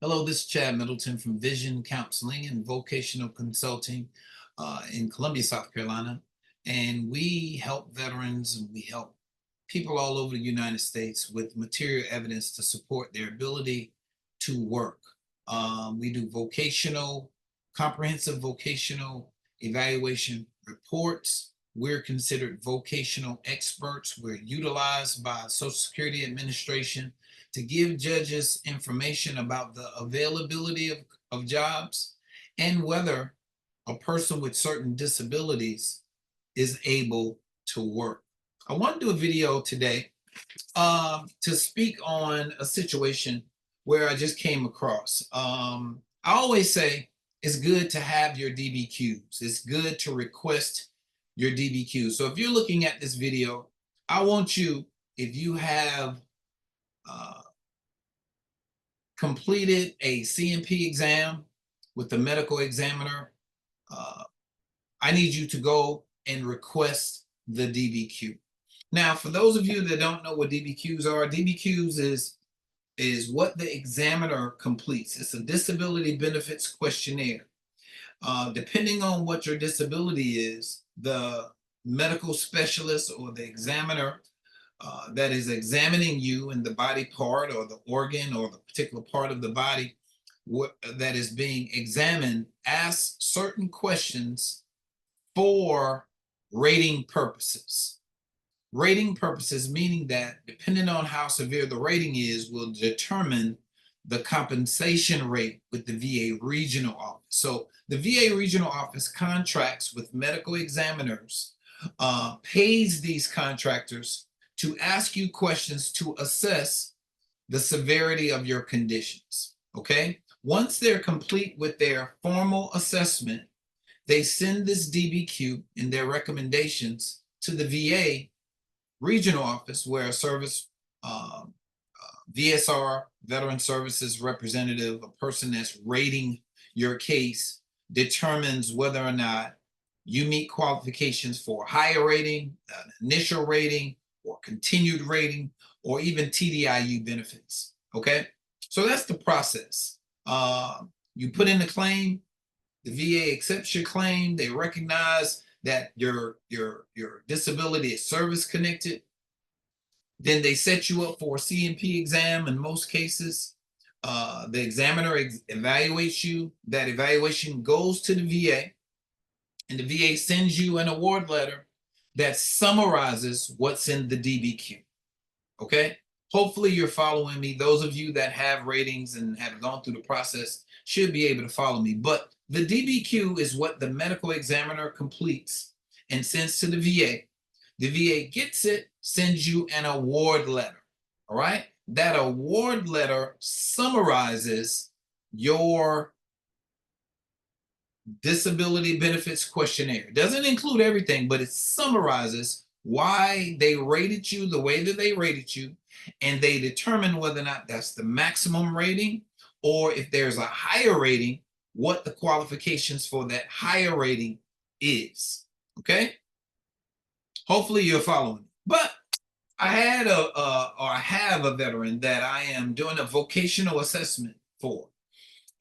Hello, this is Chad Middleton from Vision Counseling and Vocational Consulting in Columbia, South Carolina. And we help veterans and we help people all over the United States with material evidence to support their ability to work. We do comprehensive vocational evaluation reports. We're considered vocational experts. We're utilized by Social Security Administration to give judges information about the availability of jobs and whether a person with certain disabilities is able to work. I want to do a video today to speak on a situation where I just came across. I always say it's good to have your DBQs. It's good to request your DBQs. So if you're looking at this video, I want you, if you have uh, completed a CMP exam with the medical examiner, uh, I need you to go and request the DBQ. Now, for those of you that don't know what DBQs are, DBQs is what the examiner completes. It's a disability benefits questionnaire. Depending on what your disability is, the medical specialist or the examiner that is examining you in the body part or the organ or the particular part of the body that is being examined asks certain questions for rating purposes. Rating purposes meaning that depending on how severe the rating is will determine the compensation rate with the VA regional office. So the VA regional office contracts with medical examiners, pays these contractors to ask you questions to assess the severity of your conditions. Okay. Once they're complete with their formal assessment, they send this DBQ and their recommendations to the VA regional office where a service VSR, Veteran Services Representative, a person that's rating your case, determines whether or not you meet qualifications for higher rating, initial rating, or continued rating, or even TDIU benefits. Okay, so that's the process. You put in the claim, the VA accepts your claim. They recognize that your disability is service connected. Then they set you up for a CMP exam in most cases. The examiner evaluates you. That evaluation goes to the VA, and the VA sends you an award letter that summarizes what's in the DBQ. Okay? Hopefully you're following me. Those of you that have ratings and have gone through the process should be able to follow me. But the DBQ is what the medical examiner completes and sends to the VA. The VA gets it, sends you an award letter. All right? That award letter summarizes your disability benefits questionnaire. It doesn't include everything, but it summarizes why they rated you the way that they rated you, and they determine whether or not that's the maximum rating, or if there's a higher rating, what the qualifications for that higher rating is. Okay? Hopefully you're following. But I have a veteran that I am doing a vocational assessment for.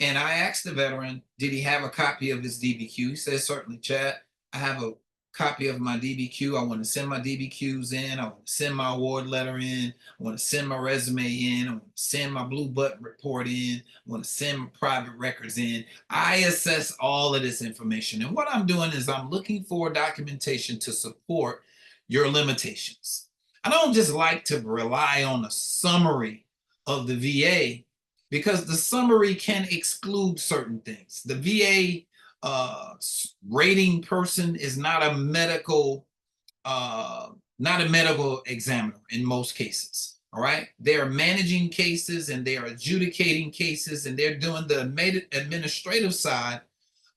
And I asked the veteran, did he have a copy of his DBQ? He says, certainly, Chad. I have a copy of my DBQ. I want to send my DBQs in. I want to send my award letter in. I want to send my resume in. I want to send my blue button report in. I want to send my private records in. I assess all of this information. And what I'm doing is I'm looking for documentation to support your limitations. I don't just like to rely on a summary of the VA because the summary can exclude certain things. The VA rating person is not a medical examiner in most cases. All right, they're managing cases and they're adjudicating cases and they're doing the administrative side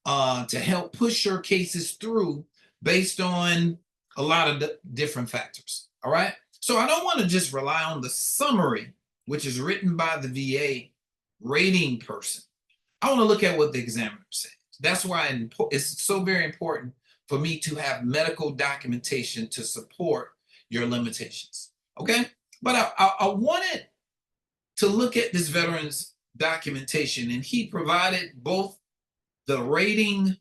to help push your cases through based on a lot of different factors. All right, so I don't want to just rely on the summary, which is written by the VA rating person. I want to look at what the examiner says. That's why it's so very important for me to have medical documentation to support your limitations. Okay, but I wanted to look at this veteran's documentation, and he provided both the rating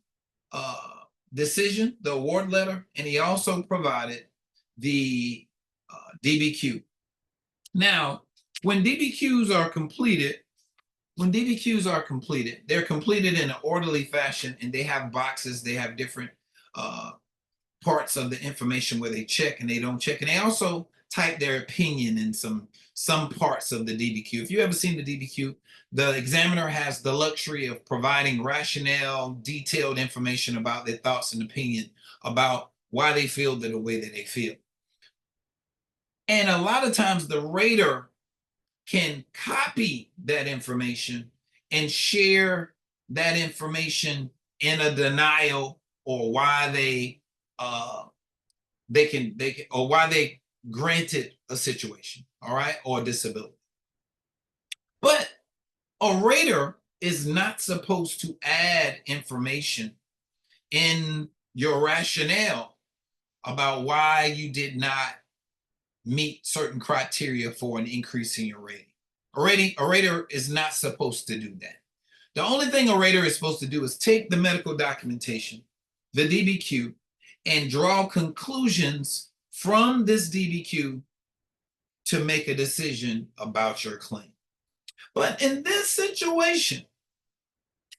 decision, the award letter, and he also provided the DBQ. Now, when DBQs are completed, they're completed in an orderly fashion, and they have boxes, they have different parts of the information where they check and they don't check, and they also type their opinion in some parts of the DBQ. If you ever seen the DBQ, the examiner has the luxury of providing rationale, detailed information about their thoughts and opinion about why they feel the way that they feel. And a lot of times the rater can copy that information and share that information in a denial, or why they can or why they granted a situation, all right, or a disability. But a rater is not supposed to add information in your rationale about why you did not meet certain criteria for an increase in your rating. A rater is not supposed to do that. The only thing a rater is supposed to do is take the medical documentation, the DBQ, and draw conclusions from this DBQ to make a decision about your claim. But in this situation,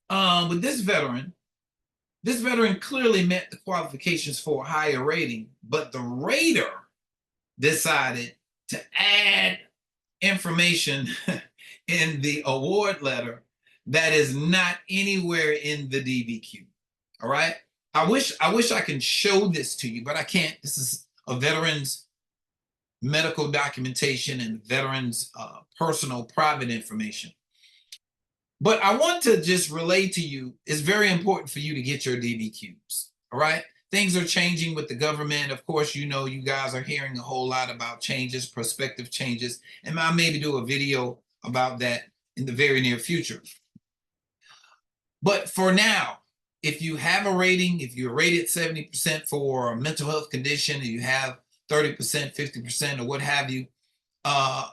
with this veteran clearly met the qualifications for a higher rating, but the rater decided to add information in the award letter that is not anywhere in the DBQ. All right. I wish I can show this to you, but I can't. This is a veteran's medical documentation and veteran's personal private information. But I want to just relay to you, it's very important for you to get your DBQs. All right. Things are changing with the government. Of course, you know, you guys are hearing a whole lot about changes, prospective changes, and I'll maybe do a video about that in the very near future. But for now, if you have a rating, if you're rated 70% for a mental health condition, and you have 30%, 50%, or what have you, I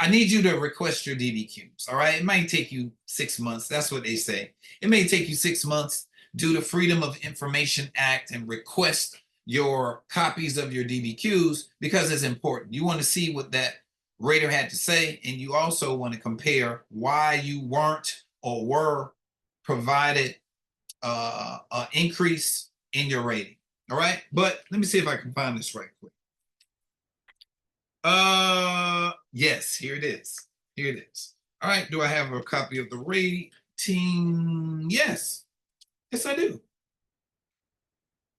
need you to request your DBQs, all right? It might take you 6 months. That's what they say. It may take you 6 months. Do the Freedom of Information Act and request your copies of your DBQs, because it's important. You want to see what that rater had to say, and you also want to compare why you weren't or were provided an increase in your rating. All right, but let me see if I can find this right quick. Yes, here it is. Here it is. All right, do I have a copy of the rating? Yes. Yes, I do.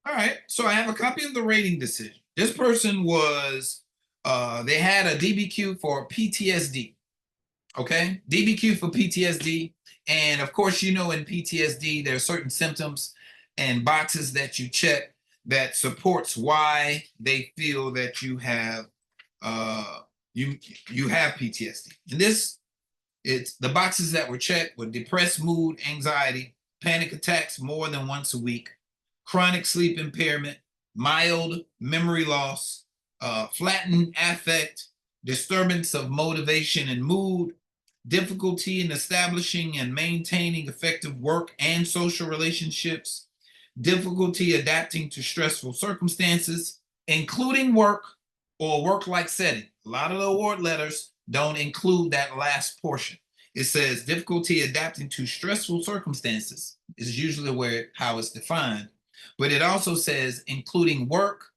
All right, so I have a copy of the rating decision. This person was, they had a DBQ for PTSD. Okay, DBQ for PTSD. And of course, you know, in PTSD, there are certain symptoms and boxes that you check that supports why they feel that you have you have PTSD. And this, it's the boxes that were checked were depressed mood, anxiety, panic attacks more than once a week, chronic sleep impairment, mild memory loss, flattened affect, disturbance of motivation and mood, difficulty in establishing and maintaining effective work and social relationships, difficulty adapting to stressful circumstances, including work or work-like setting. A lot of the award letters don't include that last portion. It says difficulty adapting to stressful circumstances is usually how it's defined, but it also says including work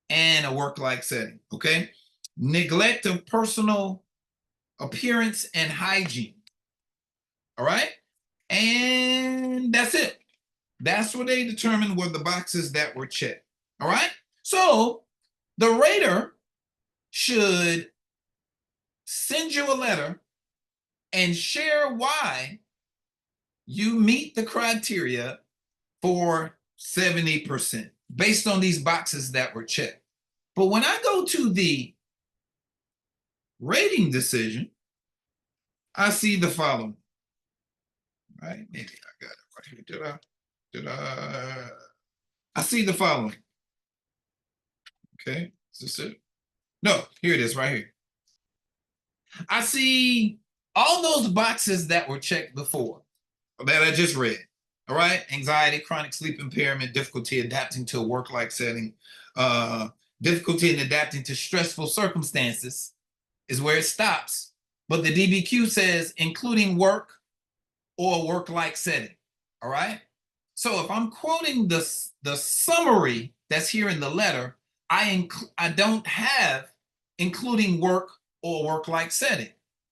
and a work-like setting, okay? Neglect of personal appearance and hygiene, all right? And that's it. That's what they determined were the boxes that were checked, all right? So the rater should send you a letter and share why you meet the criteria for 70% based on these boxes that were checked. But when I go to the rating decision, I see the following. All right, maybe I got it right here. I see the following. Okay, is this it? No, here it is right here. I see all those boxes that were checked before that I just read, all right? Anxiety, chronic sleep impairment, difficulty adapting to a work-like setting, difficulty in adapting to stressful circumstances is where it stops. But the DBQ says including work or work-like setting, all right? So if I'm quoting the summary that's here in the letter, I don't have including work or work-like setting.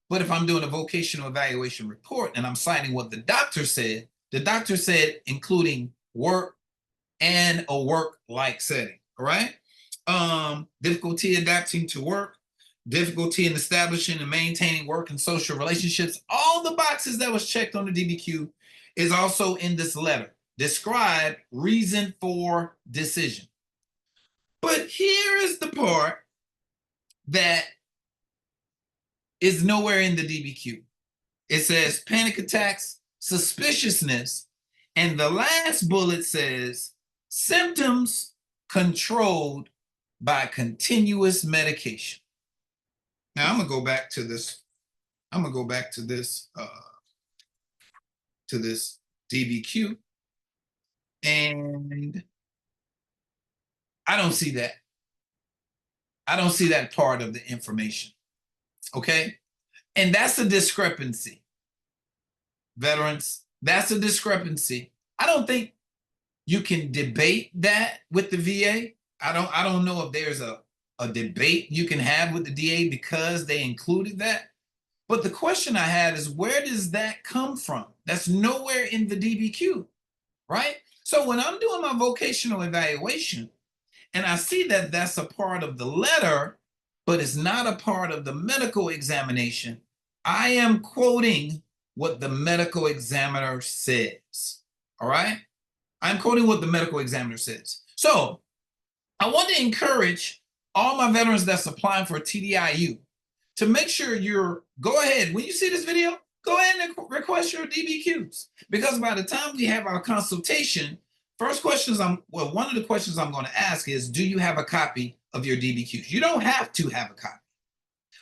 But if I'm doing a vocational evaluation report and I'm citing what the doctor said including work and a work-like setting, all right? Difficulty adapting to work, difficulty in establishing and maintaining work and social relationships. All the boxes that was checked on the DBQ is also in this letter. Describe reason for decision. But here is the part that is nowhere in the DBQ. It says panic attacks, suspiciousness, and the last bullet says symptoms controlled by continuous medication. Now I'm gonna go back to this. I'm gonna go back to this DBQ, and I don't see that. I don't see that part of the information. Okay, and that's a discrepancy. Veterans, that's a discrepancy. I don't think you can debate that with the VA. I don't know if there's a debate you can have with the DA because they included that. But the question I had is, where does that come from? That's nowhere in the DBQ, right? So when I'm doing my vocational evaluation and I see that that's a part of the letter, but it's not a part of the medical examination, I am quoting what the medical examiner says, all right? I'm quoting what the medical examiner says. So I want to encourage all my veterans that's applying for TDIU to make sure go ahead, when you see this video, go ahead and request your DBQs. Because by the time we have our consultation, one of the questions I'm going to ask is, do you have a copy of your DBQs? You don't have to have a copy,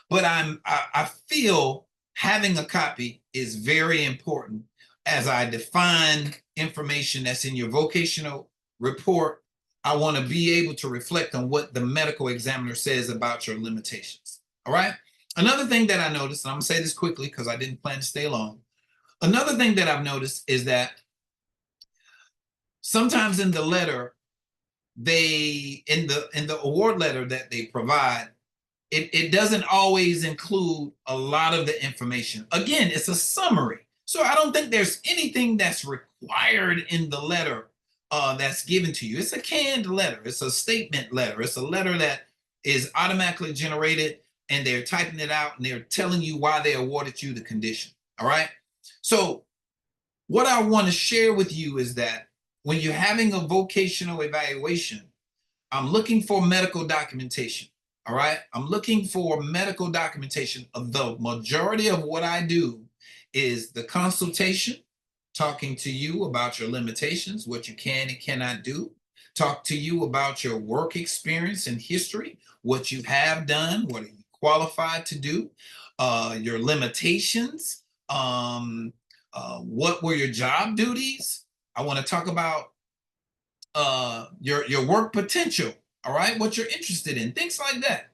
but I feel having a copy is very important as I define information that's in your vocational report. I want to be able to reflect on what the medical examiner says about your limitations. All right. Another thing that I noticed, and I'm going to say this quickly because I didn't plan to stay long. Another thing that I've noticed is that sometimes in the letter, in the award letter that they provide, it doesn't always include a lot of the information. Again, it's a summary. So I don't think there's anything that's required in the letter that's given to you. It's a canned letter. It's a statement letter. It's a letter that is automatically generated, and they're typing it out and they're telling you why they awarded you the condition. All right. So what I want to share with you is that when you're having a vocational evaluation, I'm looking for medical documentation. All right. I'm looking for medical documentation. The majority of what I do is the consultation, talking to you about your limitations, what you can and cannot do, talk to you about your work experience and history, what you have done, what are you qualified to do, your limitations, what were your job duties. I want to talk about your work potential, all right, what you're interested in, things like that.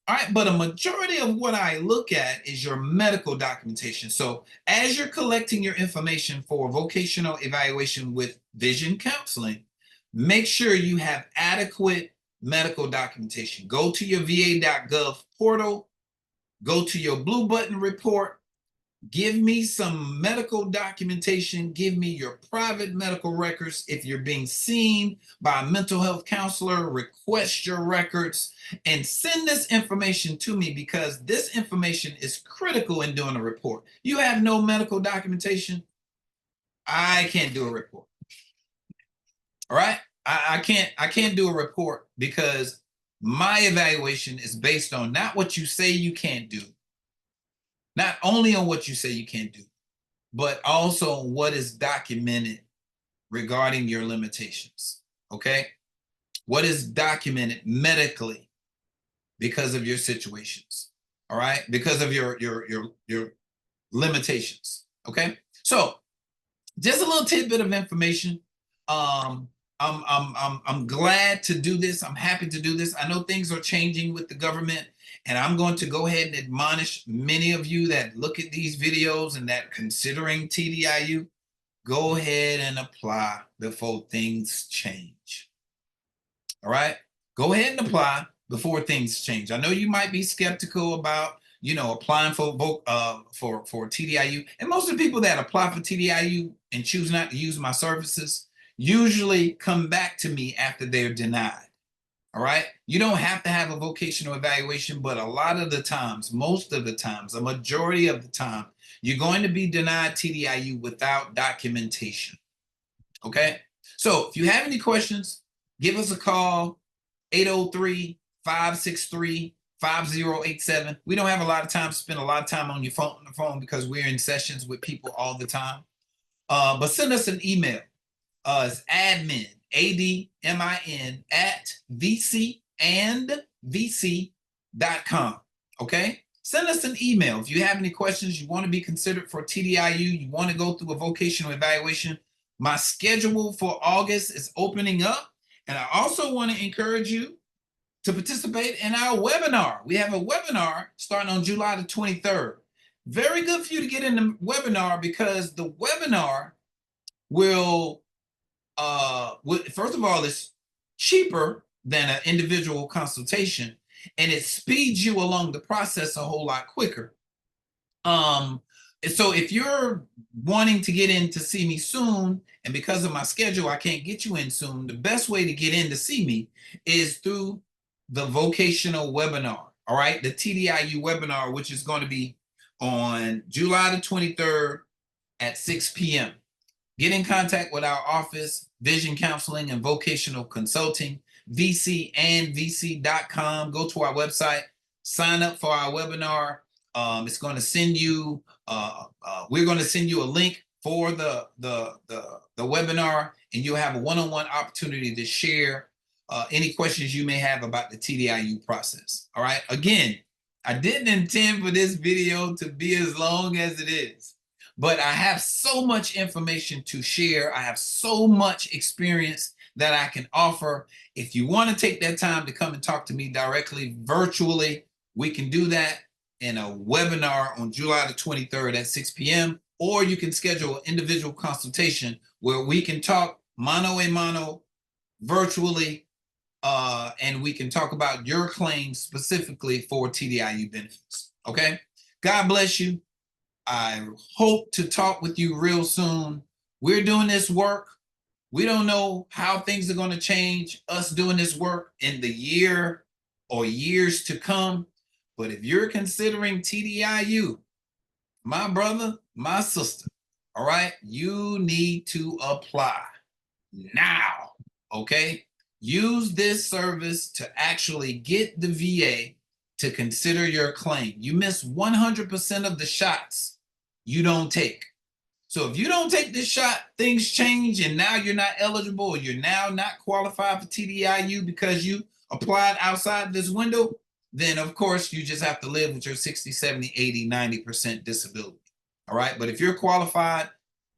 All right, but a majority of what I look at is your medical documentation. So as you're collecting your information for vocational evaluation with vision counseling, make sure you have adequate medical documentation. Go to your va.gov portal, go to your blue button report, give me some medical documentation, give me your private medical records. If you're being seen by a mental health counselor, request your records and send this information to me, because this information is critical in doing a report. You have no medical documentation, I can't do a report. All right? I can't do a report, because my evaluation is based on not what you say you can't do, not only on what you say you can't do, but also on what is documented regarding your limitations. Okay? What is documented medically because of your situations. All right? Because of your limitations. Okay, so just a little tidbit of information. I'm glad to do this. I'm happy to do this. I know things are changing with the government, and I'm going to go ahead and admonish many of you that look at these videos and that considering TDIU, go ahead and apply before things change. All right, go ahead and apply before things change. I know you might be skeptical about, applying for TDIU, and most of the people that apply for TDIU and choose not to use my services usually come back to me after they're denied. All right, you don't have to have a vocational evaluation, but a lot of the times, most of the times, a majority of the time, you're going to be denied TDIU without documentation. Okay, so if you have any questions, give us a call, 803-563-5087. We don't have a lot of time to spend a lot of time on the phone because we're in sessions with people all the time. But send us an email. It's admin, ADMIN, @vcandvc.com. Okay? Send us an email. If you have any questions, you want to be considered for TDIU, you want to go through a vocational evaluation, my schedule for August is opening up. And I also want to encourage you to participate in our webinar. We have a webinar starting on July the 23rd. Very good for you to get in the webinar because the webinar will, first of all, it's cheaper than an individual consultation, and it speeds you along the process a whole lot quicker. So if you're wanting to get in to see me soon, and because of my schedule, I can't get you in soon, the best way to get in to see me is through the vocational webinar. All right, the TDIU webinar, which is going to be on July the 23rd at 6 p.m. Get in contact with our office, Vision Counseling and Vocational Consulting, vcandvc.com. Go to our website, sign up for our webinar. It's going to send you, we're going to send you a link for the webinar, and you'll have a one-on-one opportunity to share any questions you may have about the TDIU process. All right. Again, I didn't intend for this video to be as long as it is, but I have so much information to share. I have so much experience that I can offer. If you want to take that time to come and talk to me directly, virtually, we can do that in a webinar on July the 23rd at 6 p.m. Or you can schedule an individual consultation where we can talk mano a mano virtually, and we can talk about your claims specifically for TDIU benefits. Okay? God bless you. I hope to talk with you real soon. We're doing this work. We don't know how things are going to change, us doing this work in the year or years to come. But if you're considering TDIU, my brother, my sister, all right, you need to apply now, okay? Use this service to actually get the VA to consider your claim. You miss 100% of the shots you don't take. So if you don't take this shot, things change and now you're not eligible, or you're now not qualified for TDIU because you applied outside this window, then of course you just have to live with your 60, 70, 80, 90% disability. All right. But if you're qualified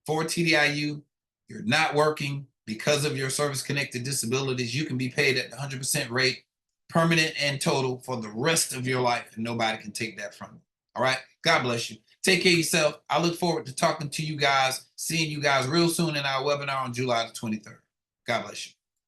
for TDIU, you're not working because of your service-connected disabilities, you can be paid at the 100% rate, permanent and total, for the rest of your life, and nobody can take that from you. All right. God bless you. Take care of yourself. I look forward to talking to you guys, seeing you guys real soon in our webinar on July the 23rd. God bless you.